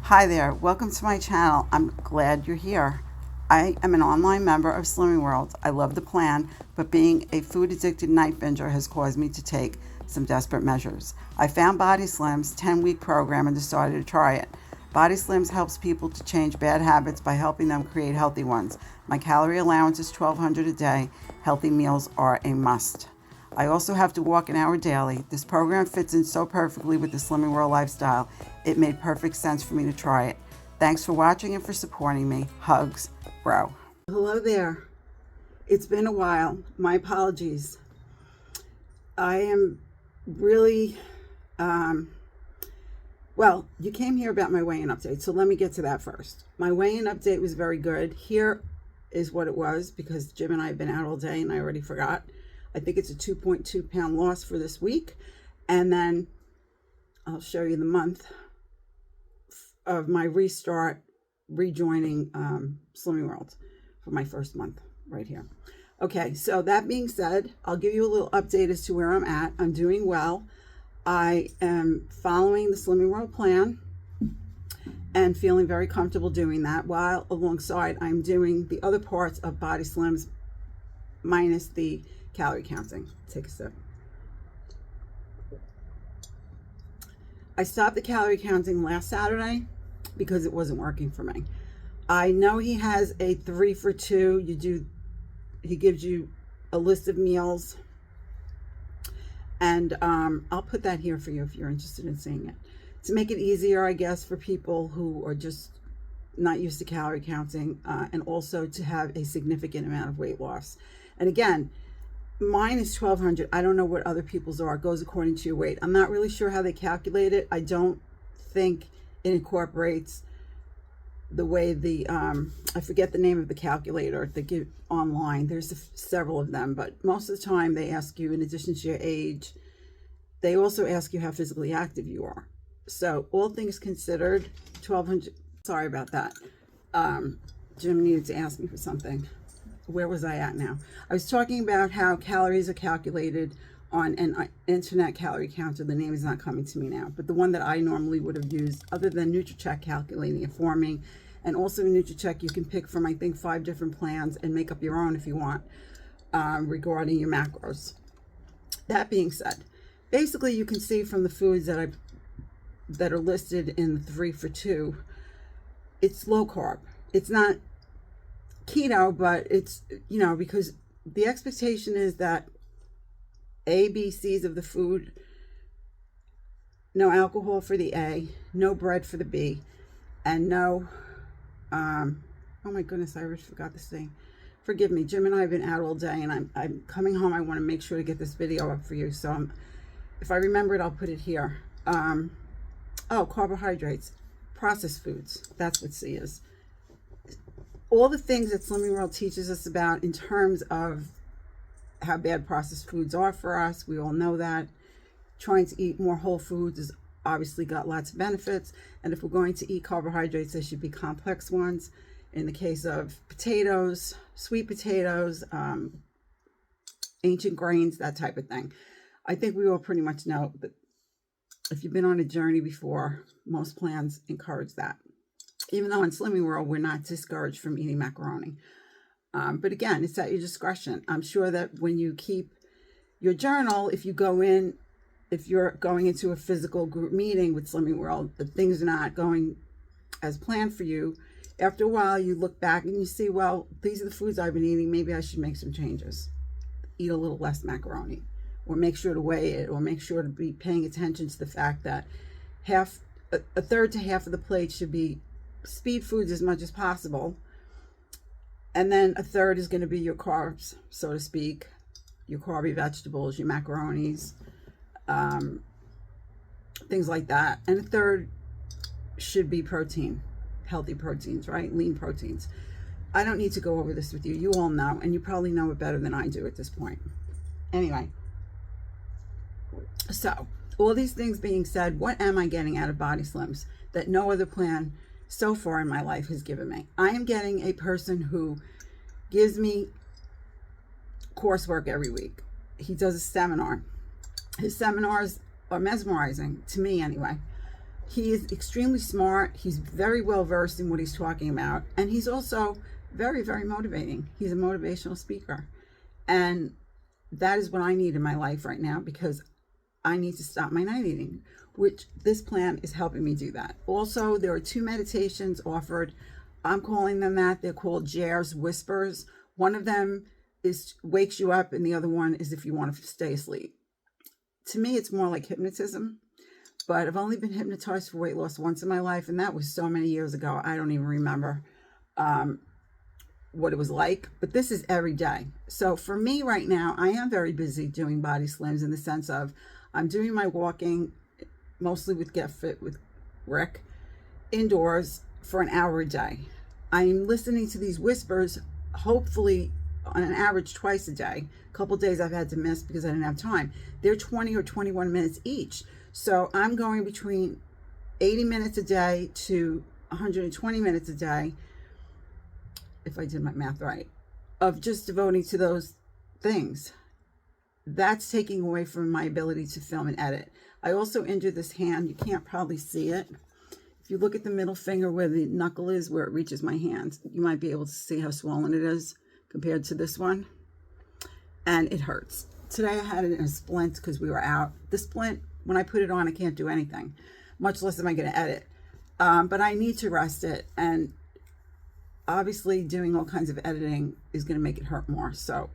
Hi there, welcome to my channel. I'm glad you're here. I am an online member of Slimming World. I love the plan, but being a food addicted night binger has caused me to take some desperate measures. I found Body Slim's 10-week program and decided to try it. Body Slims helps people to change bad habits by helping them create healthy ones. My calorie allowance is 1,200 a day. Healthy meals are a must. I also have to walk an hour daily. This program fits in so perfectly with the Slimming World lifestyle. It made perfect sense for me to try it. Thanks for watching and for supporting me. Hugs, bro. Hello there. It's been a while. My apologies. I am really, well, you came here about my weigh-in update, so let me get to that first. My weigh-in update was very good. Here is what it was, because Jim and I have been out all day and I already forgot. I think it's a 2.2 pound loss for this week. And then I'll show you the month of my restart, rejoining Slimming World for my first month right here. Okay, so that being said, I'll give you a little update as to where I'm at. I'm doing well. I am following the Slimming World plan and feeling very comfortable doing that, while alongside I'm doing the other parts of Body Slims minus the calorie counting. Take a sip. I stopped the calorie counting last Saturday because it wasn't working for me. I know he has a 3 for 2. He gives you a list of meals, and I'll put that here for you if you're interested in seeing it, to make it easier, I guess, for people who are just not used to calorie counting, and also to have a significant amount of weight loss. And again, mine is 1,200. I don't know what other people's are. It goes according to your weight. I'm not really sure how they calculate it. I don't think it incorporates the way the, I forget the name of the calculator they give online. There's several of them, but most of the time they ask you, in addition to your age, they also ask you how physically active you are. So all things considered, 1,200, sorry about that. Jim needed to ask me for something. Where was I at now? I was talking about how calories are calculated on an internet calorie counter. The name is not coming to me now, but the one that I normally would have used, other than NutriCheck calculating it for me. And also in NutriCheck, you can pick from, I think, 5 different plans and make up your own if you want, regarding your macros. That being said, basically you can see from the foods that are listed in the 3 for 2, it's low carb. It's not keto, but it's, you know, because the expectation is that A, B, C's of the food, no alcohol for the A, no bread for the B, and no, oh my goodness, I already forgot this thing. Forgive me, Jim and I have been out all day, and I'm coming home. I want to make sure to get this video up for you. So if I remember it, I'll put it here. Oh, carbohydrates, processed foods, that's what C is. All the things that Slimming World teaches us about in terms of how bad processed foods are for us. We all know that. Trying to eat more whole foods has obviously got lots of benefits. And if we're going to eat carbohydrates, they should be complex ones. In the case of potatoes, sweet potatoes, ancient grains, that type of thing. I think we all pretty much know that if you've been on a journey before, most plans encourage that. Even though in Slimming World, we're not discouraged from eating macaroni. But again, it's at your discretion. I'm sure that when you keep your journal, if you're going into a physical group meeting with Slimming World, that things are not going as planned for you, after a while you look back and you see, well, these are the foods I've been eating. Maybe I should make some changes. Eat a little less macaroni, or make sure to weigh it, or make sure to be paying attention to the fact that a third to half of the plate should be speed foods as much as possible, and then a third is going to be your carbs, so to speak, your carby vegetables, your macaronis, things like that, and a third should be protein, healthy proteins, right? Lean proteins. I don't need to go over this with you. You all know, and you probably know it better than I do at this point. Anyway, so all these things being said, what am I getting out of Body Slims that no other plan so far in my life has given me? I am getting a person who gives me coursework every week. He does a seminar. His seminars are mesmerizing, to me anyway. He is extremely smart. He's very well versed in what he's talking about. And he's also very, very motivating. He's a motivational speaker. And that is what I need in my life right now, because I need to stop my night eating, which this plan is helping me do that. Also, there are 2 meditations offered. I'm calling them that. They're called Jair's Whispers. One of them is wakes you up, and the other one is if you want to stay asleep. To me, it's more like hypnotism, but I've only been hypnotized for weight loss once in my life, and that was so many years ago. I don't even remember what it was like, but this is every day. So for me right now, I am very busy doing body slims in the sense of I'm doing my walking mostly with Get Fit with Rick indoors for an hour a day. I'm listening to these whispers, hopefully on an average twice a day. A couple days I've had to miss because I didn't have time. They're 20 or 21 minutes each. So I'm going between 80 minutes a day to 120 minutes a day, if I did my math right, of just devoting to those things. That's taking away from my ability to film and edit. I also injured this hand. You can't probably see it. If you look at the middle finger where the knuckle is, where it reaches my hand, you might be able to see how swollen it is compared to this one. And it hurts. Today I had it in a splint because we were out. The splint, when I put it on, I can't do anything, much less am I going to edit. But I need to rest it. And obviously doing all kinds of editing is going to make it hurt more. So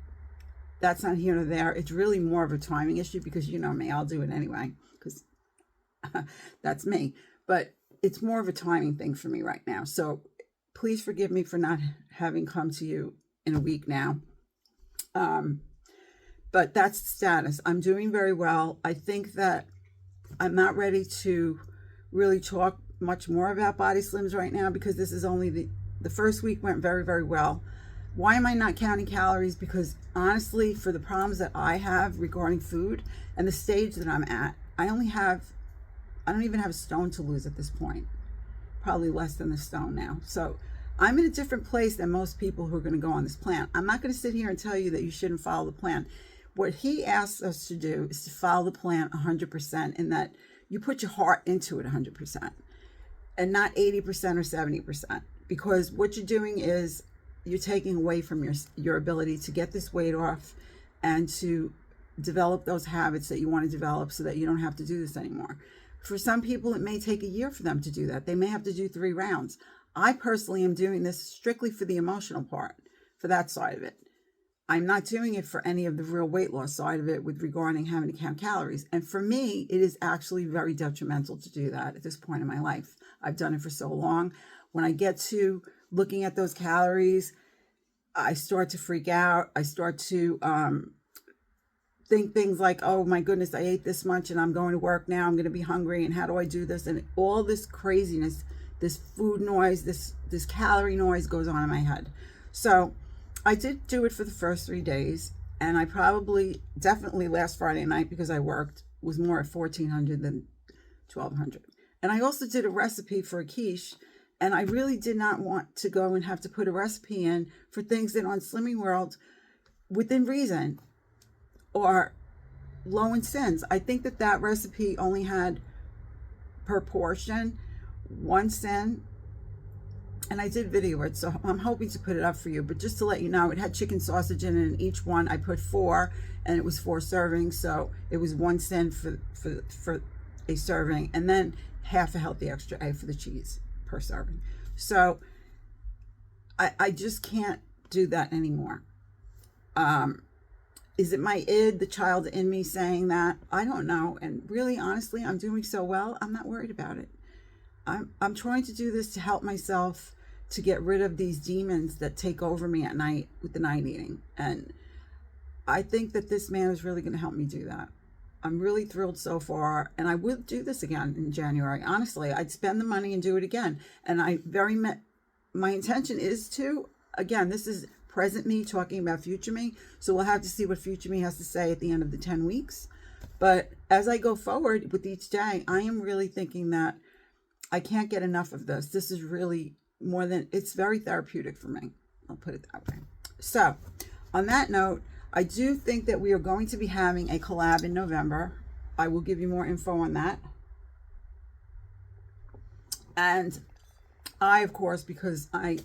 that's not here nor there. It's really more of a timing issue because you know me, I'll do it anyway because that's me. But it's more of a timing thing for me right now. So please forgive me for not having come to you in a week now. But that's the status. I'm doing very well. I think that I'm not ready to really talk much more about body slims right now because this is only the first week went very, very well. Why am I not counting calories? Because honestly, for the problems that I have regarding food and the stage that I'm at, I don't even have a stone to lose at this point. Probably less than a stone now. So I'm in a different place than most people who are going to go on this plan. I'm not going to sit here and tell you that you shouldn't follow the plan. What he asks us to do is to follow the plan 100%, in that you put your heart into it 100% and not 80% or 70%. Because what you're doing is you're taking away from your ability to get this weight off and to develop those habits that you want to develop so that you don't have to do this anymore. For some people, it may take a year for them to do that. They may have to do 3 rounds. I personally am doing this strictly for the emotional part, for that side of it. I'm not doing it for any of the real weight loss side of it with regarding having to count calories. And for me, it is actually very detrimental to do that at this point in my life. I've done it for so long. When I get to looking at those calories, I start to freak out. I start to think things like, oh my goodness, I ate this much and I'm going to work now. I'm going to be hungry. And how do I do this? And all this craziness, this food noise, this calorie noise goes on in my head. So I did do it for the first 3 days. And I definitely last Friday night, because I worked, was more at 1,400 than 1,200. And I also did a recipe for a quiche. And I really did not want to go and have to put a recipe in for things that on Slimming World, within reason, are low in sins. I think that recipe only had per portion 1 sin. And I did video it, so I'm hoping to put it up for you. But just to let you know, it had chicken sausage in it, and each one I put 4, and it was 4 servings. So it was 1 sin for a serving, and then half a healthy extra egg for the cheese per serving. So I just can't do that anymore. Is it my id, the child in me, saying that? I don't know. And really, honestly, I'm doing so well, I'm not worried about it. I'm trying to do this to help myself to get rid of these demons that take over me at night with the night eating. And I think that this man is really going to help me do that. I'm really thrilled so far, and I would do this again in January. Honestly, I'd spend the money and do it again. And my intention is to, again, this is present me talking about future me. So we'll have to see what future me has to say at the end of the 10 weeks. But as I go forward with each day, I am really thinking that I can't get enough of this. This is really it's very therapeutic for me. I'll put it that way. So on that note, I do think that we are going to be having a collab in November. I will give you more info on that. And I, of course, because I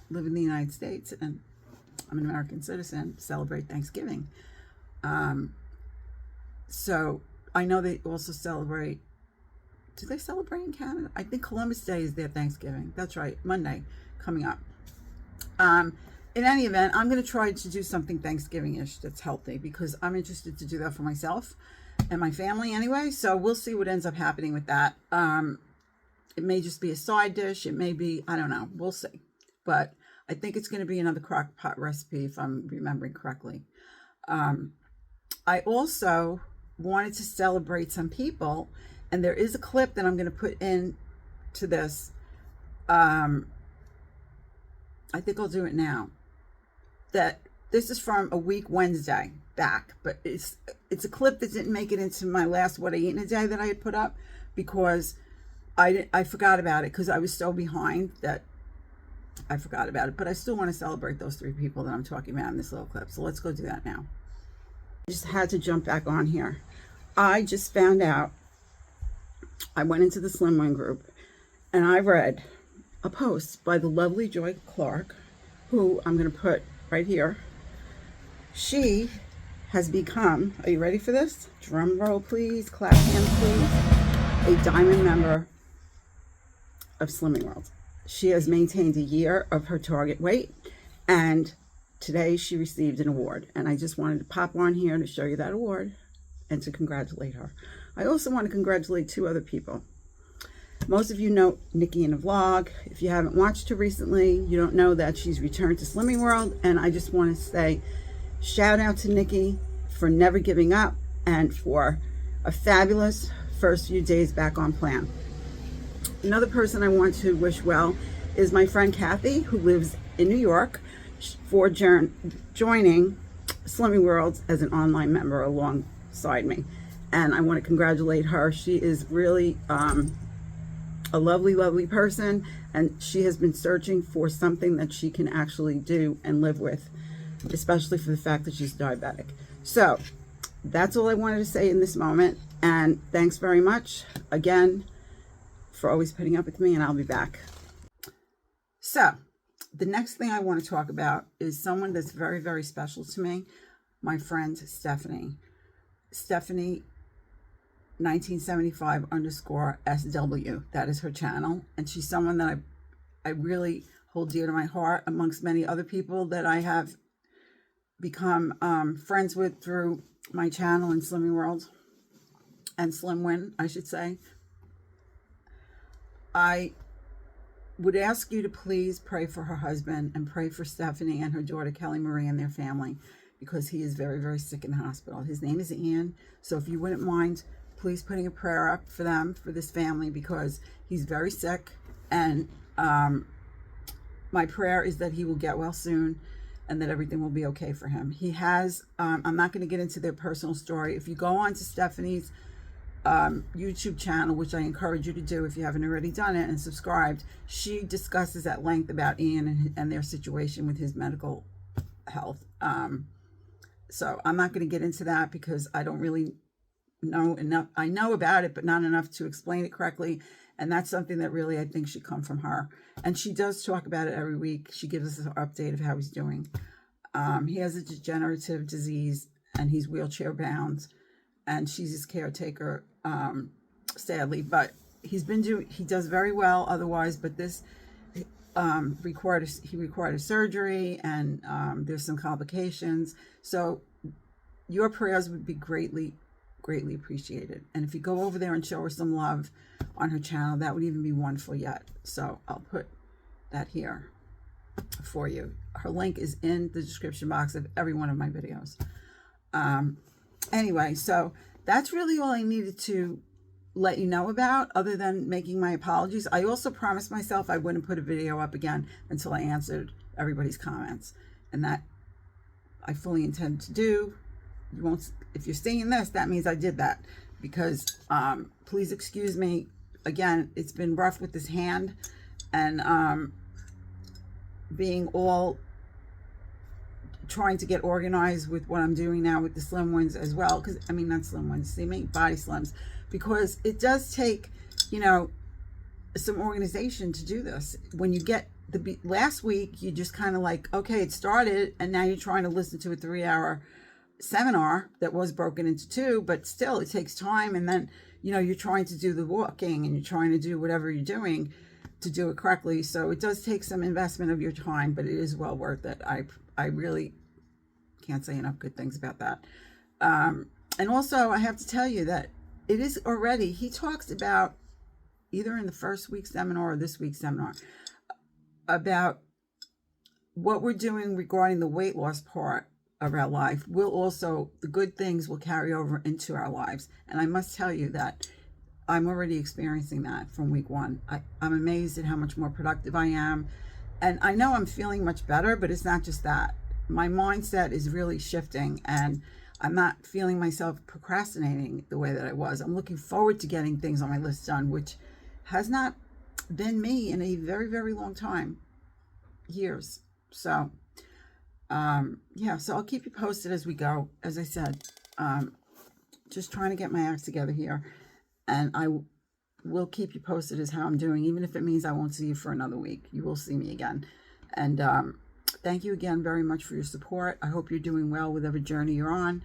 live in the United States and I'm an American citizen, celebrate Thanksgiving. So I know they also celebrate, do they celebrate in Canada? I think Columbus Day is their Thanksgiving. That's right, Monday coming up. In any event, I'm going to try to do something Thanksgiving-ish that's healthy because I'm interested to do that for myself and my family anyway. So we'll see what ends up happening with that. It may just be a side dish. It may be, I don't know. We'll see. But I think it's going to be another crock pot recipe if I'm remembering correctly. I also wanted to celebrate some people, and there is a clip that I'm going to put in to this. I think I'll do it now. That this is from a week Wednesday back, but it's a clip that didn't make it into my last What I Eat in a Day that I had put up because I forgot about it because I was so behind that I forgot about it. But I still want to celebrate those 3 people that I'm talking about in this little clip. So let's go do that now. I just had to jump back on here. I just found out, I went into the Slimline group and I read a post by the lovely Joy Clark, who I'm going to put right here. She has become, are you ready for this? Drum roll, please. Clap hands, please. A diamond member of Slimming World. She has maintained a year of her target weight, and today she received an award. And I just wanted to pop on here to show you that award and to congratulate her. I also want to congratulate 2 other people. Most of you know Nicky In A vlog. If you haven't watched her recently, you don't know that she's returned to Slimming World. And I just want to say shout out to Nicky for never giving up and for a fabulous first few days back on plan. Another person I want to wish well is my friend Kathy, who lives in New York, for joining Slimming World as an online member alongside me. And I want to congratulate her. She is really a lovely, lovely person, and she has been searching for something that she can actually do and live with, especially for the fact that she's diabetic. So that's all I wanted to say in this moment, and thanks very much again for always putting up with me, and I'll be back. So the next thing I want to talk about is someone that's very, very special to me, my friend Stephanie. Stephanie 1975_SW. That is her channel. And she's someone that I really hold dear to my heart amongst many other people that I have become friends with through my channel in Slimming World and Slimwin, I should say. I would ask you to please pray for her husband and pray for Stephanie and her daughter Kelly Marie and their family, because he is very, very sick in the hospital. His name is Ian. So if you wouldn't mind, please putting a prayer up for them, for this family, because he's very sick. And my prayer is that he will get well soon and that everything will be okay for him. He has, I'm not going to get into their personal story. If you go on to Stephanie's YouTube channel, which I encourage you to do if you haven't already done it and subscribed, she discusses at length about Ian and their situation with his medical health. So I'm not going to get into that because I don't really know enough. I know about it, but not enough to explain it correctly. And that's something that really I think should come from her. And she does talk about it every week. She gives us an update of how he's doing. He has a degenerative disease and he's wheelchair bound, and she's his caretaker, sadly. But he does very well otherwise. But this he required a surgery, and there's some complications. So your prayers would be greatly appreciated. And if you go over there and show her some love on her channel, that would even be wonderful yet. So I'll put that here for you. Her link is in the description box of every one of my videos. Anyway, so that's really all I needed to let you know about, other than making my apologies. I also promised myself I wouldn't put a video up again until I answered everybody's comments, and that I fully intend to do. You won't, if you're seeing this, that means I did that, because please excuse me. Again, it's been rough with this hand, and being all trying to get organized with what I'm doing now with the slim ones as well, because I mean, not slim ones, see me, body slims, because it does take, you know, some organization to do this. When you get last week, you just kind of like, okay, it started, and now you're trying to listen to a 3-hour seminar that was broken into 2, but still it takes time. And then, you know, you're trying to do the walking and you're trying to do whatever you're doing to do it correctly. So it does take some investment of your time, but it is well worth it. I really can't say enough good things about that. And also I have to tell you that it is already, he talks about, either in the first week's seminar or this week's seminar, about what we're doing regarding the weight loss part of our life. The good things will carry over into our lives. And I must tell you that I'm already experiencing that from week 1. I'm amazed at how much more productive I am. And I know I'm feeling much better, but it's not just that. My mindset is really shifting, and I'm not feeling myself procrastinating the way that I was. I'm looking forward to getting things on my list done, which has not been me in a very, very long time, years. So, yeah, so I'll keep you posted as we go. As I said, just trying to get my act together here, and I will keep you posted as how I'm doing, even if it means I won't see you for another week. You will see me again. And thank you again very much for your support. I hope you're doing well with every journey you're on,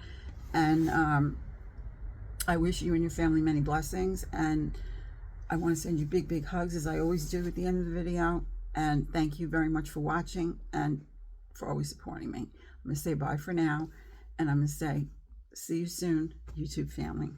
and I wish you and your family many blessings. And I want to send you big, big hugs, as I always do at the end of the video. And thank you very much for watching and for always supporting me. I'm going to say bye for now, and I'm going to say see you soon, YouTube family.